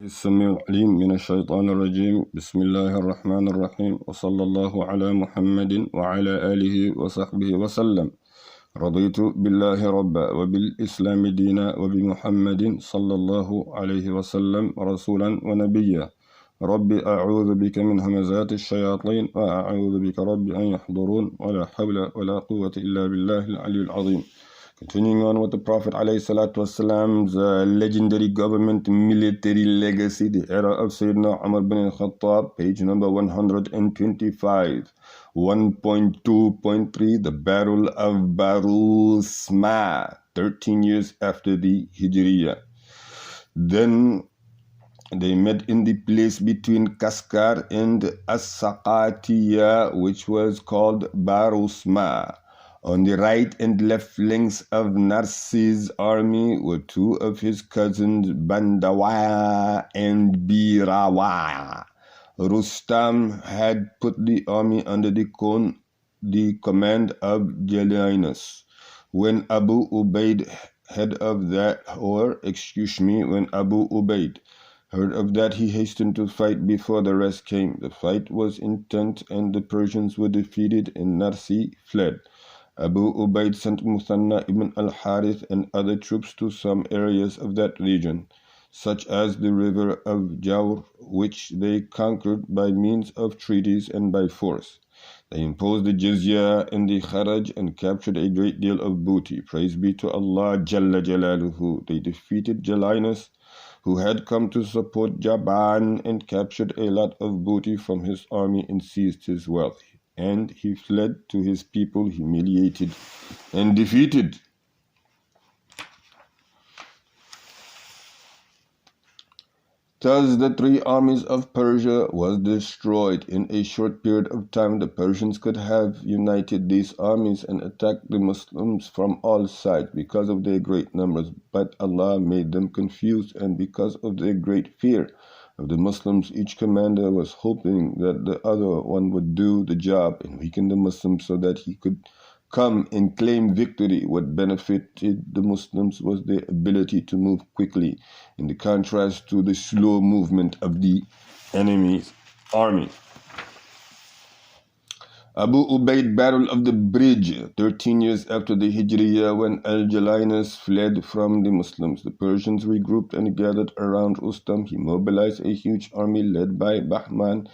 السميع العليم من الشيطان الرجيم بسم الله الرحمن الرحيم وصلى الله على محمد وعلى آله وصحبه وسلم. رضيت بالله ربا وبالإسلام دينا وبمحمد صلى الله عليه وسلم رسولا ونبيا. ربي أعوذ بك من همزات الشياطين وأعوذ بك ربي أن يحضرون ولا حول ولا قوة إلا بالله العلي العظيم. Continuing on with the Prophet ﷺ's legendary government military legacy, the era of Sayyidina Umar bin Al-Khattab, page number 125. 1.2.3, the Battle of Barusma, 13 years after the Hijriya. Then they met in the place between Kaskar and As-Saqatiya, which was called Barusma. On the right and left flanks of Narsi's army were two of his cousins, Bandawa and Birawa. Rustam had put the army under the command of Jalinus. When Abu Ubaid heard of that, when Abu Ubaid heard of that, he hastened to fight before the rest came. The fight was intense and the Persians were defeated and Narsi fled. Abu Ubaid sent Muthanna ibn al-Harith and other troops to some areas of that region, such as the river of Jawr, which they conquered by means of treaties and by force. They imposed the jizya and the kharaj and captured a great deal of booty. Praise be to Allah Jalla Jalaluhu. They defeated Jalinus, who had come to support Jaban, and captured a lot of booty from his army and seized his wealth. And he fled to his people, humiliated and defeated. Thus the three armies of Persia was destroyed. In a short period of time, the Persians could have united these armies and attacked the Muslims from all sides because of their great numbers, but Allah made them confused, and because of their great fear of the Muslims, each commander was hoping that the other one would do the job and weaken the Muslims so that he could come and claim victory. What benefited the Muslims was their ability to move quickly, in the contrast to the slow movement of the enemy's army. Abu Ubaid, Battle of the Bridge, 13 years after the Hijriya, when Al-Jalinus fled from the Muslims. The Persians regrouped and gathered around Rustam. He mobilized a huge army led by Bahman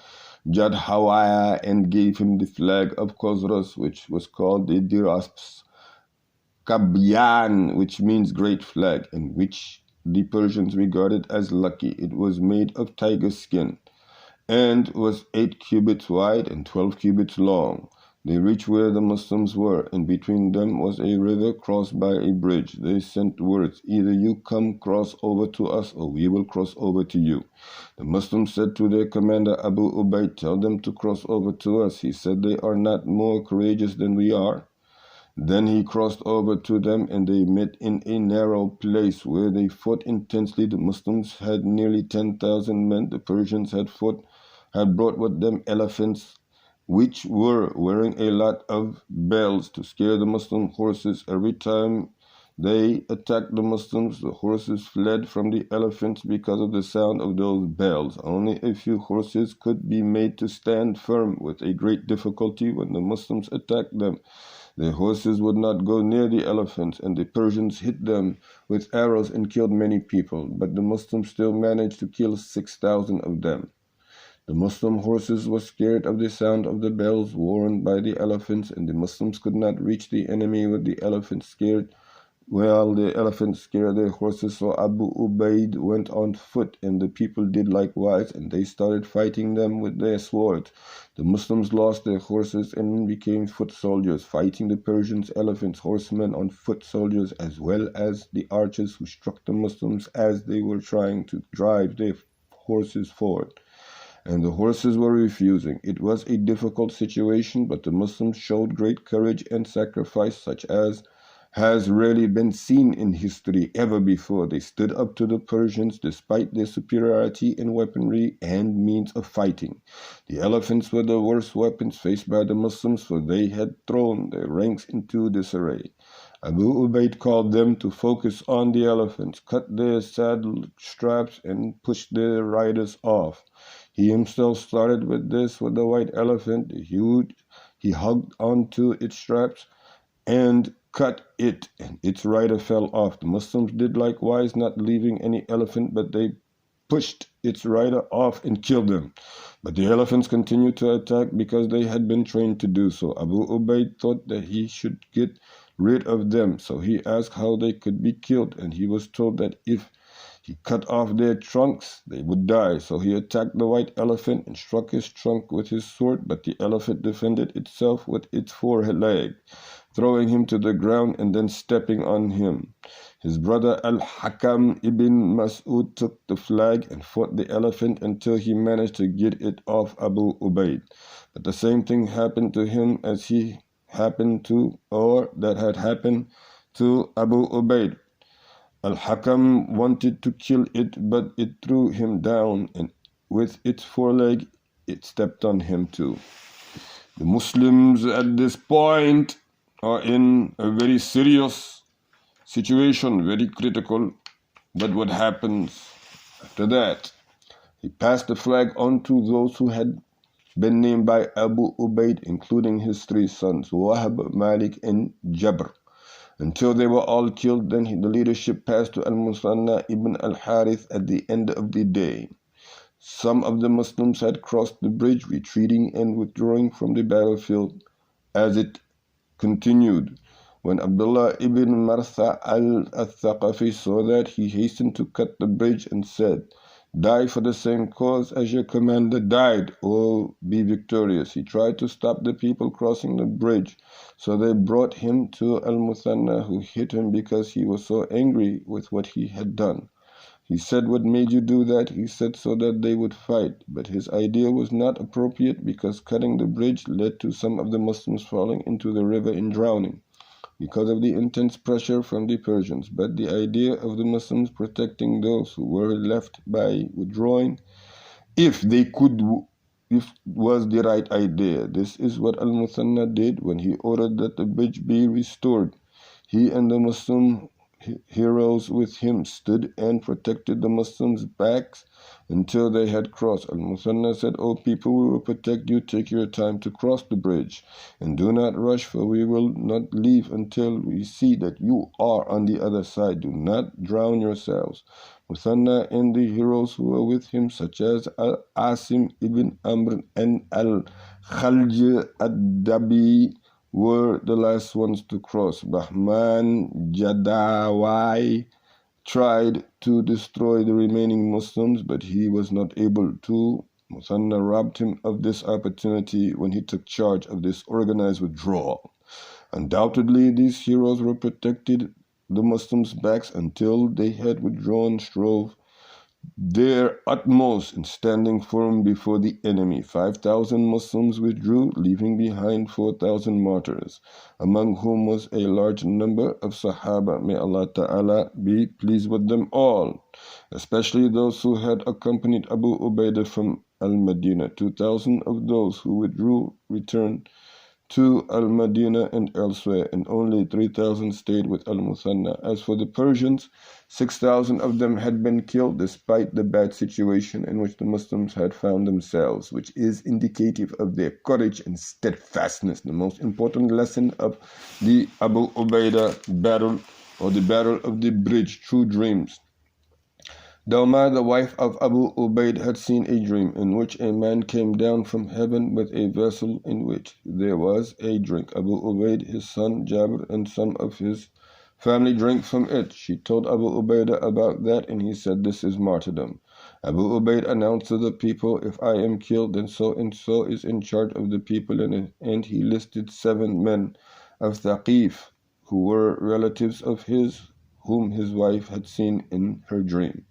Jadhawaya and gave him the flag of Khosrows, which was called the Dirasps Kabyan, which means great flag, and which the Persians regarded as lucky. It was made of tiger skin and was 8 cubits wide and 12 cubits long. They reached where the Muslims were, and between them was a river crossed by a bridge. They sent words, either you come cross over to us, or we will cross over to you. The Muslims said to their commander Abu Ubaid, tell them to cross over to us. He said, they are not more courageous than we are. Then he crossed over to them, and they met in a narrow place where they fought intensely. The Muslims had nearly 10,000 men. The Persians had brought with them elephants, which were wearing a lot of bells to scare the Muslim horses. Every time they attacked the Muslims, the horses fled from the elephants because of the sound of those bells. Only a few horses could be made to stand firm. With a great difficulty, when the Muslims attacked them, the horses would not go near the elephants, and the Persians hit them with arrows and killed many people. But the Muslims still managed to kill 6,000 of them. The Muslim horses were scared of the sound of the bells warned by the elephants, and the Muslims could not reach the enemy with the elephants scared. Well, the elephants scared their horses, so Abu Ubaid went on foot, and the people did likewise, and they started fighting them with their swords. The Muslims lost their horses and became foot soldiers, fighting the Persians, elephants, horsemen on foot soldiers, as well as the archers who struck the Muslims as they were trying to drive their horses forward. And the horses were refusing. It was a difficult situation, but the Muslims showed great courage and sacrifice, such as has rarely been seen in history ever before. They stood up to the Persians despite their superiority in weaponry and means of fighting. The elephants were the worst weapons faced by the Muslims, for they had thrown their ranks into disarray. Abu Ubaid called them to focus on the elephants, cut their saddle straps, and push their riders off. He himself started with this with the white elephant. He hugged onto its straps and cut it, and its rider fell off. The Muslims did likewise, not leaving any elephant, but they pushed its rider off and killed them. But the elephants continued to attack because they had been trained to do so. Abu Ubaid thought that he should get rid of them, so he asked how they could be killed, and he was told that if he cut off their trunks, they would die. So he attacked the white elephant and struck his trunk with his sword, but the elephant defended itself with its foreleg, throwing him to the ground and then stepping on him. His brother Al-Hakam ibn Mas'ud took the flag and fought the elephant until he managed to get it off Abu Ubaid. But the same thing happened to him as he happened to, or that had happened to Abu Ubaid. Al-Hakam wanted to kill it, but it threw him down, and with its foreleg, it stepped on him too. The Muslims at this point are in a very serious situation, very critical. But what happens after that? He passed the flag on to those who had been named by Abu Ubaid, including his three sons, Wahab, Malik, and Jabr. Until they were all killed, then the leadership passed to Al-Musanna ibn al-Harith at the end of the day. Some of the Muslims had crossed the bridge, retreating and withdrawing from the battlefield as it continued. When Abdullah ibn Martha al-Thaqafi saw that, he hastened to cut the bridge and said, "Die for the same cause as your commander died, or be victorious." He tried to stop the people crossing the bridge, so they brought him to Al-Muthanna, who hit him because he was so angry with what he had done. He said, "What made you do that?" He said, "So that they would fight." But his idea was not appropriate because cutting the bridge led to some of the Muslims falling into the river and drowning because of the intense pressure from the Persians. But the idea of the Muslims protecting those who were left by withdrawing, if they could, if was the right idea. This is what Al-Muthanna did when he ordered that the bridge be restored. He and the Muslim heroes with him stood and protected the Muslims' backs until they had crossed. Al-Muthanna said, "O people, we will protect you. Take your time to cross the bridge, and do not rush, for we will not leave until we see that you are on the other side. Do not drown yourselves." Muthanna and the heroes who were with him, such as Al-Asim ibn Amr and Al-Khalj ad-Dabi, were the last ones to cross. Bahman Jadawai tried to destroy the remaining Muslims, but he was not able to. Muthanna robbed him of this opportunity when he took charge of this organized withdrawal. Undoubtedly, these heroes were protected the Muslims' backs until they had withdrawn, strove their utmost in standing firm before the enemy. 5,000 Muslims withdrew, leaving behind 4,000 martyrs, among whom was a large number of Sahaba. May Allah Ta'ala be pleased with them all, especially those who had accompanied Abu Ubaidah from Al-Madinah. 2,000 of those who withdrew returned to Al-Madinah and elsewhere, and only 3,000 stayed with Al-Muthanna. As for the Persians, 6,000 of them had been killed despite the bad situation in which the Muslims had found themselves, which is indicative of their courage and steadfastness. The most important lesson of the Abu Ubaidah battle, or the battle of the bridge through dreams. Dawma, the wife of Abu Ubaid, had seen a dream in which a man came down from heaven with a vessel in which there was a drink. Abu Ubaid, his son Jabir, and some of his family drank from it. She told Abu Ubaidah about that, and he said, "This is martyrdom." Abu Ubaid announced to the people, "If I am killed, then so and so is in charge of the people," and he listed 7 men of Thaqif who were relatives of his, whom his wife had seen in her dream.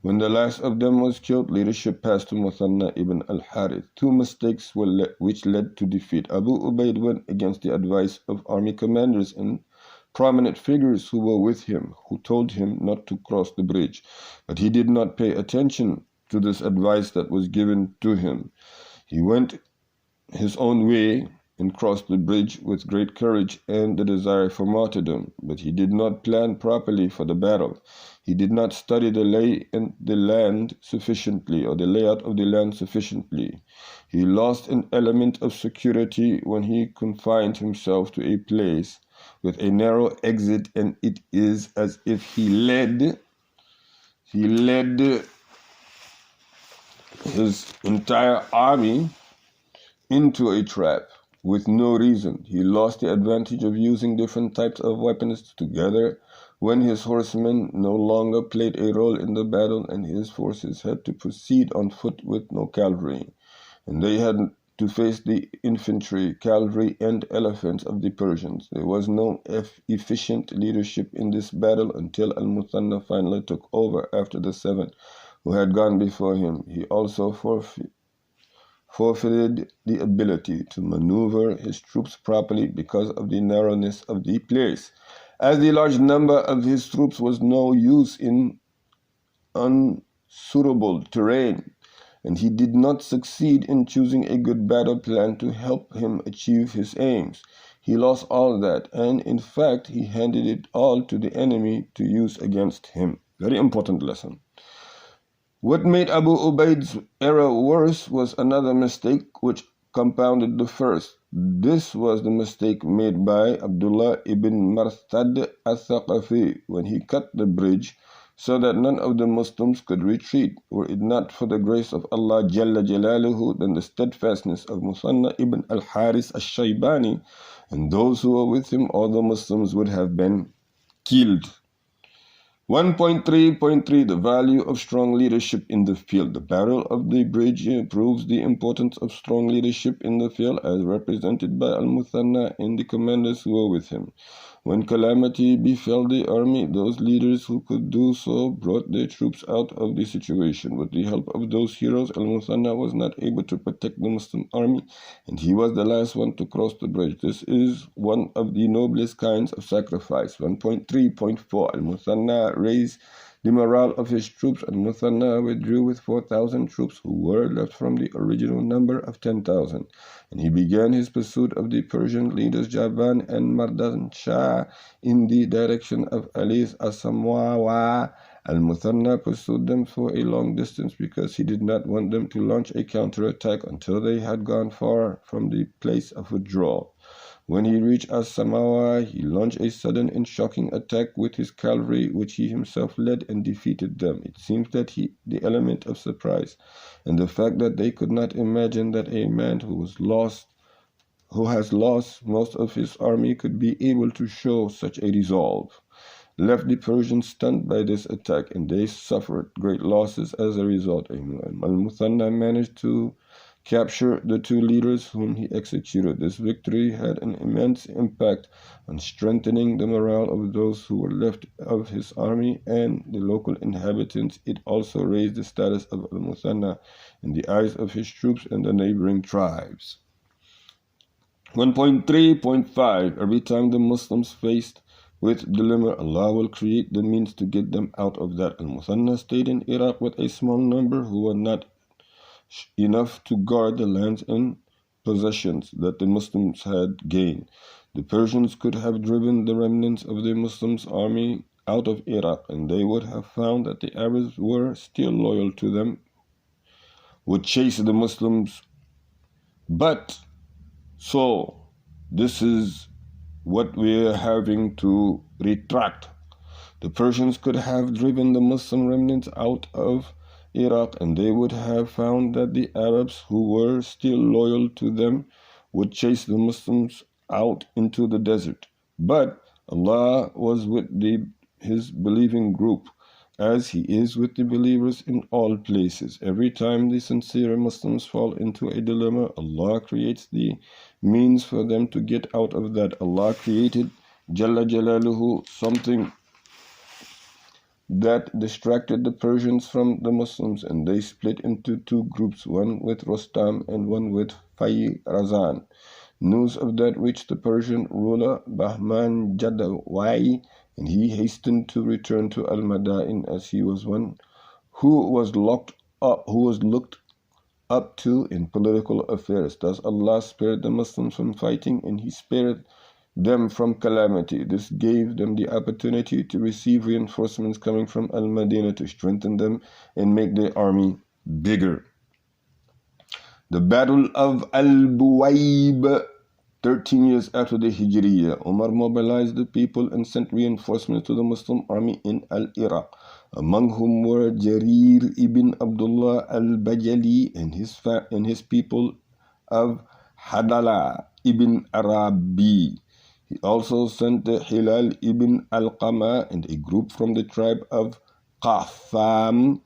When the last of them was killed, leadership passed to Muthanna ibn al-Harith. 2 mistakes which led to defeat. Abu Ubaid went against the advice of army commanders and prominent figures who were with him, who told him not to cross the bridge. But he did not pay attention to this advice that was given to him. He went his own way and crossed the bridge with great courage and the desire for martyrdom, but he did not plan properly for the battle. He did not study the lay and the land sufficiently, or the layout of the land sufficiently. He lost an element of security when he confined himself to a place with a narrow exit, and it is as if he led his entire army into a trap with no reason. He lost the advantage of using different types of weapons together when his horsemen no longer played a role in the battle, and his forces had to proceed on foot with no cavalry, and they had to face the infantry, cavalry, and elephants of the Persians. There was no efficient leadership in this battle until Al-Muthanna finally took over after the 7 who had gone before him. He also forfeited the ability to maneuver his troops properly because of the narrowness of the place, as the large number of his troops was no use in unsuitable terrain, and he did not succeed in choosing a good battle plan to help him achieve his aims. He lost all that, and in fact he handed it all to the enemy to use against him. Very important lesson. What made Abu Ubaid's error worse was another mistake which compounded the first. This was the mistake made by Abdullah ibn Marthad al-Thaqafi when he cut the bridge so that none of the Muslims could retreat. Were it not for the grace of Allah Jalla Jalaluhu, then the steadfastness of Muthanna ibn al-Haris al-Shaybani and those who were with him, all the Muslims would have been killed. 1.3.3 The value of strong leadership in the field. The Battle of the Bridge proves the importance of strong leadership in the field as represented by Al-Muthanna and the commanders who were with him. When calamity befell the army, those leaders who could do so brought their troops out of the situation. With the help of those heroes, Al-Muthanna was not able to protect the Muslim army, and he was the last one to cross the bridge. This is one of the noblest kinds of sacrifice. 1.3.4 Al-Muthanna raised the morale of his troops. Al-Muthanna withdrew with 4,000 troops who were left from the original number of 10,000, and he began his pursuit of the Persian leaders Jaban and Mardan Shah in the direction of Alyhi'Ssalam. Al-Muthanna pursued them for a long distance because he did not want them to launch a counterattack until they had gone far from the place of withdrawal. When he reached As-Samawa, he launched a sudden and shocking attack with his cavalry, which he himself led, and defeated them. It seems that the element of surprise and the fact that they could not imagine that a man who has lost most of his army could be able to show such a resolve, left the Persians stunned by this attack, and they suffered great losses as a result. Al-Muthanna managed to capture the 2 leaders whom he executed. This victory had an immense impact on strengthening the morale of those who were left of his army and the local inhabitants. It also raised the status of Al-Muthanna in the eyes of his troops and the neighboring tribes. 1.3.5 Every time the Muslims faced with dilemma, Allah will create the means to get them out of that. Al-Muthanna stayed in Iraq with a small number who were not enough to guard the lands and possessions that the Muslims had gained. The Persians could have driven the remnants of the Muslims' army out of Iraq, and they would have found that the Arabs were still loyal to them, would chase the Muslims. So this is what we're having to retract. The Persians could have driven the Muslim remnants out of Iraq, and they would have found that the Arabs who were still loyal to them would chase the Muslims out into the desert. But Allah was with his believing group, as he is with the believers in all places. Every time the sincere Muslims fall into a dilemma, Allah creates the means for them to get out of that. Allah created Jalla Jalaluhu something that distracted the Persians from the Muslims, and they split into 2 groups, one with Rostam and one with Fayrazan. News of that reached the Persian ruler Bahman Jadawai, and he hastened to return to Al-Madain, as he was one who was looked up to in political affairs. Thus Allah spared the Muslims from fighting, and He spared them from calamity. This gave them the opportunity to receive reinforcements coming from Al-Madinah to strengthen them and make their army bigger. The Battle of Al-Buwaib. 13 years after the Hijriya, Umar mobilized the people and sent reinforcements to the Muslim army in Al-Iraq, among whom were Jarir ibn Abdullah al-Bajali and his people of Hadala ibn Arabi. He also sent Hilal ibn Al-Qama and a group from the tribe of Qatham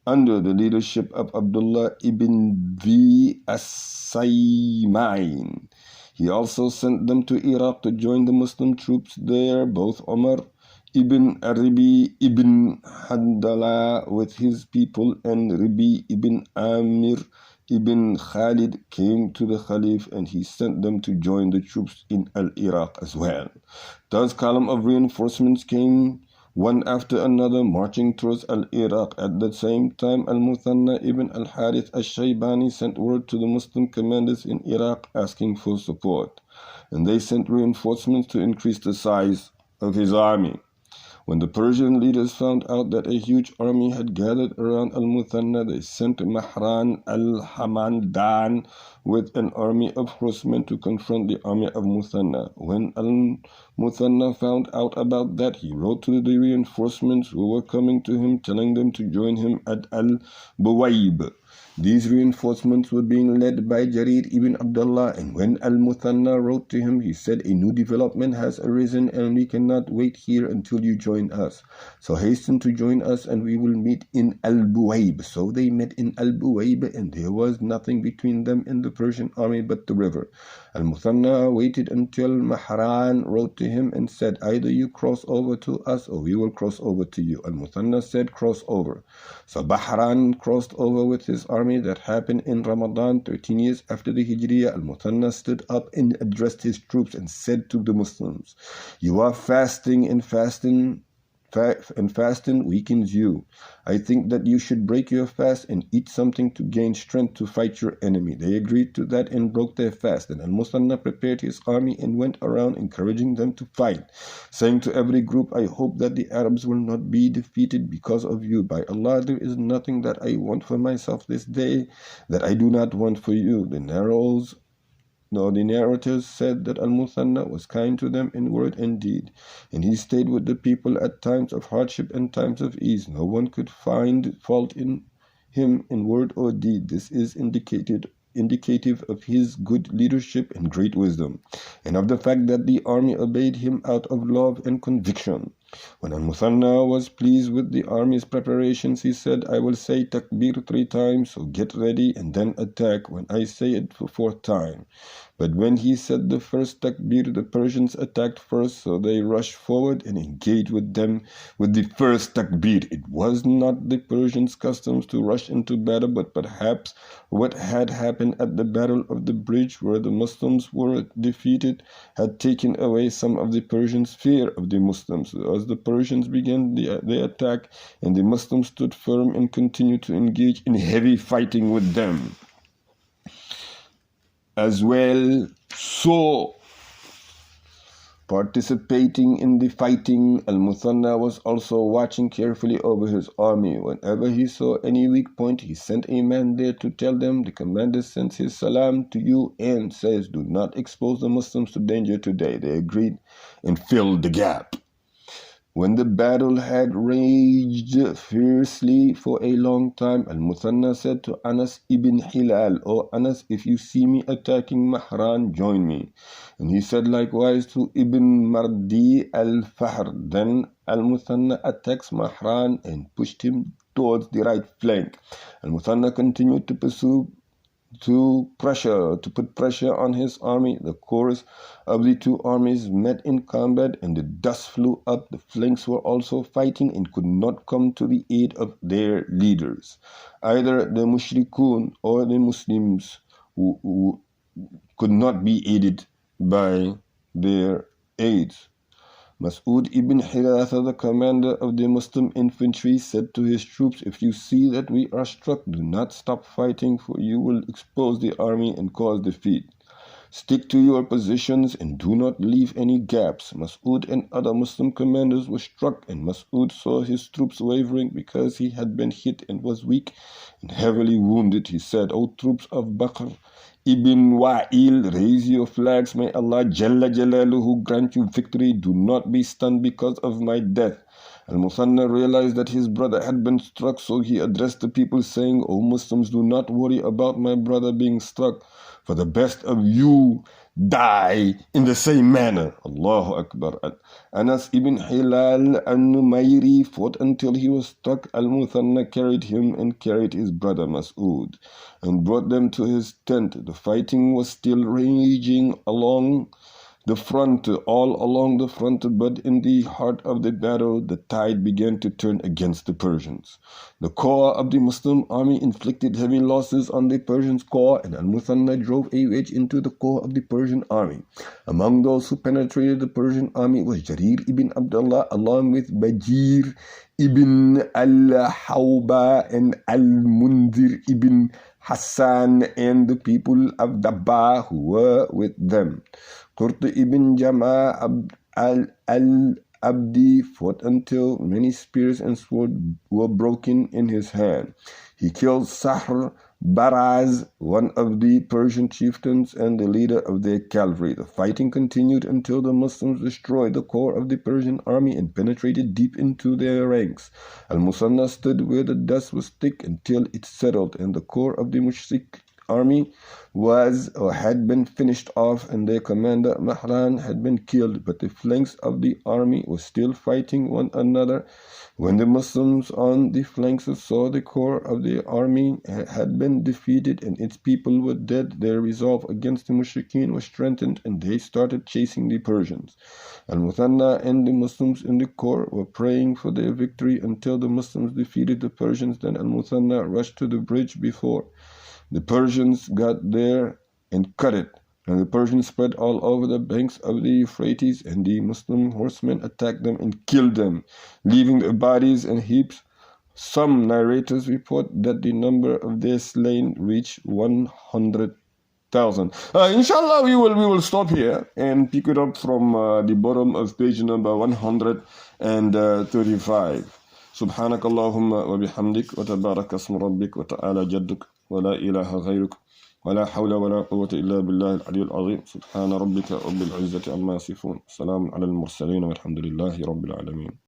under the leadership of Abdullah ibn Dhi as-Saymain. He also sent them to Iraq to join the Muslim troops there. Both Umar ibn Ribi ibn Handala with his people and Ribi ibn Amir ibn Khalid came to the Khalif, and he sent them to join the troops in Al-Iraq as well. Thus column of reinforcements came one after another, marching towards Al-Iraq. At the same time, Al-Muthanna ibn Al-Harith al-Shaybani sent word to the Muslim commanders in Iraq asking for support, and they sent reinforcements to increase the size of his army. When the Persian leaders found out that a huge army had gathered around Al-Muthanna, they sent Mahran al-Hamandan with an army of horsemen to confront the army of Muthanna. When Al-Muthanna found out about that, he wrote to the reinforcements who were coming to him, telling them to join him at Al-Buwaib. These reinforcements were being led by Jarir ibn Abdullah, and when Al-Muthanna wrote to him, he said, "A new development has arisen, and we cannot wait here until you join us. So hasten to join us, and we will meet in Al-Buwaib." So they met in Al-Buwaib, and there was nothing between them and the Persian army but the river. Al-Muthanna waited until Mahran wrote to him and said, "Either you cross over to us, or we will cross over to you." Al-Muthanna said, "Cross over." So Bahran crossed over with his army. That happened in Ramadan, 13 years after the Hijriya. Al-Muthanna stood up and addressed his troops and said to the Muslims, "You are fasting, and fasting weakens you. I think that you should break your fast and eat something to gain strength to fight your enemy." They agreed to that and broke their fast. And Al-Muthanna prepared his army and went around encouraging them to fight, saying to every group, "I hope that the Arabs will not be defeated because of you. By Allah, there is nothing that I want for myself this day that I do not want for you." The narrators said that Al-Muthanna was kind to them in word and deed, and he stayed with the people at times of hardship and times of ease. No one could find fault in him in word or deed. This is indicative of his good leadership and great wisdom, and of the fact that the army obeyed him out of love and conviction. When Al-Muthanna was pleased with the army's preparations, he said, "I will say takbir 3 times, so get ready and then attack when I say it for 4th time." But when he said the first takbir, the Persians attacked first, so they rushed forward and engaged with them with the first takbir. It was not the Persians' customs to rush into battle, but perhaps what had happened at the Battle of the Bridge, where the Muslims were defeated, had taken away some of the Persians' fear of the Muslims. As the Persians began the attack, and the Muslims stood firm and continued to engage in heavy fighting with them as well. So, participating in the fighting, Al-Muthanna was also watching carefully over his army. Whenever he saw any weak point, he sent a man there to tell them, "The commander sends his salam to you and says, do not expose the Muslims to danger today." They agreed and filled the gap. When the battle had raged fiercely for a long time, Al-Muthanna said to Anas ibn Hilal, "O Anas, if you see me attacking Mahran, join me." And he said likewise to Ibn Mardi al-Fahr. Then Al-Muthanna attacks Mahran and pushed him towards the right flank. Al-Muthanna continued to put pressure on his army. The corps of the two armies met in combat, and the dust flew up. The flanks were also fighting and could not come to the aid of their leaders. Either the mushrikun or the Muslims who could not be aided by their aids. Mas'ud ibn Hiratha, the commander of the Muslim infantry, said to his troops, "If you see that we are struck, do not stop fighting, for you will expose the army and cause defeat. Stick to your positions and do not leave any gaps." Mas'ud and other Muslim commanders were struck, and Mas'ud saw his troops wavering because he had been hit and was weak and heavily wounded. He said, "O troops of Bakr ibn Wa'il, raise your flags. May Allah Jalla Jalaluhu grant you victory. Do not be stunned because of my death." Al-Muthanna realized that his brother had been struck, so he addressed the people saying, "O Muslims, do not worry about my brother being struck, for the best of you die in the same manner." Allahu Akbar. Anas ibn Hilal al-Numayri fought until he was struck. Al-Muthanna carried him and carried his brother Mas'ud and brought them to his tent. The fighting was still raging all along the front, but in the heart of the battle, the tide began to turn against the Persians. The corps of the Muslim army inflicted heavy losses on the Persian corps, and Al-Muthanna drove a wedge into the corps of the Persian army. Among those who penetrated the Persian army was Jarir ibn Abdullah, along with Bajir ibn al-Hawba and al-Mundir ibn Hassan and the people of Dabba who were with them. Qurt ibn Jama al-Abdi fought until many spears and swords were broken in his hand. He killed Sahr Baraz, one of the Persian chieftains and the leader of their cavalry. The fighting continued until the Muslims destroyed the core of the Persian army and penetrated deep into their ranks. Al-Musanna stood where the dust was thick until it settled, and the core of the Mushrik army had been finished off, and their commander Mahran had been killed, but the flanks of the army were still fighting one another. When the Muslims on the flanks saw the core of the army had been defeated and its people were dead, their resolve against the Mushrikeen was strengthened, and they started chasing the Persians. Al-Muthanna and the Muslims in the core were praying for their victory until the Muslims defeated the Persians. Then Al-Muthanna rushed to the bridge before the Persians got there and cut it, and the Persians spread all over the banks of the Euphrates, and the Muslim horsemen attacked them and killed them, leaving their bodies in heaps. Some narrators report that the number of their slain reached 100,000. Inshallah, we will stop here and pick it up from the bottom of page number 135. سبحانك اللهم وبحمدك وتبارك اسم ربك وتعالى جدك ولا إله غيرك ولا حول ولا قوة إلا بالله العلي العظيم. سبحان ربك رب العزة عما يصفون، سلام على المرسلين والحمد لله رب العالمين.